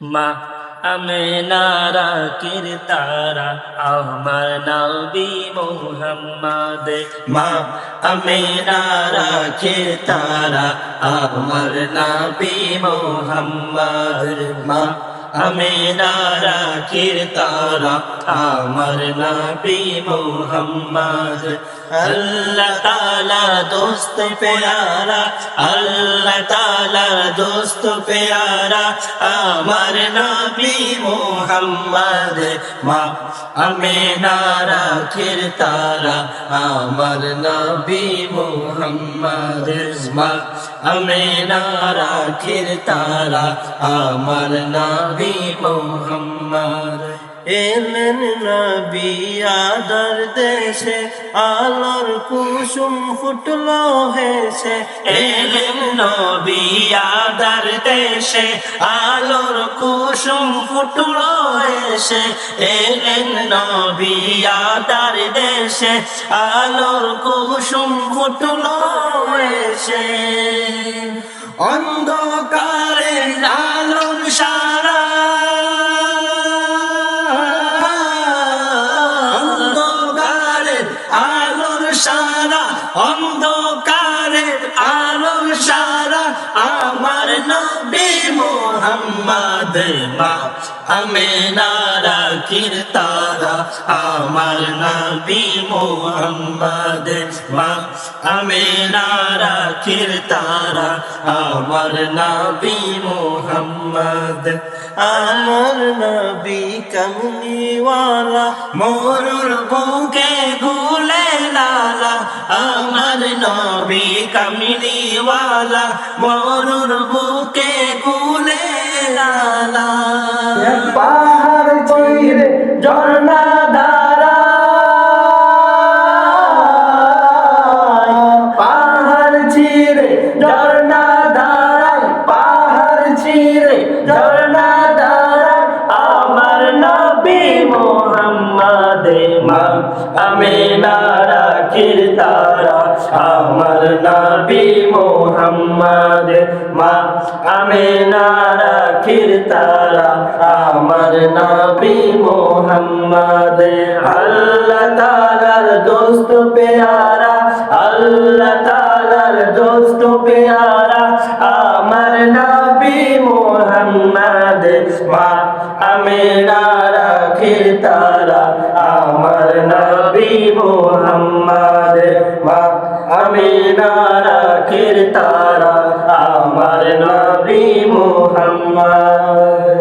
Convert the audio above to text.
মা আমেনার আঁখির তারা আমার নবী মুহাম্মদ। মা আমেনার আঁখির তারা আমার নবী মুহাম্মদ। মা আমেনার আঁখির তারা আমার নবী মুহাম্মদ। আল্লাহ তাআলা দোস্ত প্যারা, আল্লাহ তাআলা দোস্ত প্যারা আমার নবী মুহাম্মদ। মা আমেনার আঁখির তারা আমার নবী মুহাম্মদ। মা আমেনার আঁখির তারা আমার নবী মুহাম্মদ। এলেন নবী আদর দেশে, আলোর কুসুম ফুটলো হেসে। এলেন নবী আদর দেশে, আলোর কুসুম ফুটলো হেসে। এলেন নবী আদর দেশে, আলোর কুসুম ফুটলো হেসে। অন্ধকারে আলোর সারা, অন্ধকারের আলোর সারা আমার নবী মুহাম্মদ। মা আমেনার আঁখির তারা আমার নবী মুহাম্মদ। মা আমেনার আঁখির তারা আমার নবী মুহাম্মদ। আমার নবী কমলিওয়ালা মোর বুকে গুলে লালা। আমার নবী কমলিওয়ালা মোর বুকে গুলে লালা। পাহাড় চিরে ঝর্ণা ধারা, পাহাড় চিরে ঝর্ণা ধারায়, পাহাড় চিরে ঝর্ণা ধারায় আমার নবী মুহাম্মদ। মা আমেনার আঁখির তারা আমার নবী মুহাম্মদ। মা আমেনার আঁখির তারা আমার নবী মুহাম্মদ। আল্লাহ তাআলার দোস্ত প্যারা, আল্লাহ তাআলার দোস্ত প্যারা আমার নবী মুহাম্মদ। মা আমেনার আঁখির তারা আমার নবী মুহাম্মদ। মা আমেনার আঁখির তারা আমার নবী মুহাম্মদ।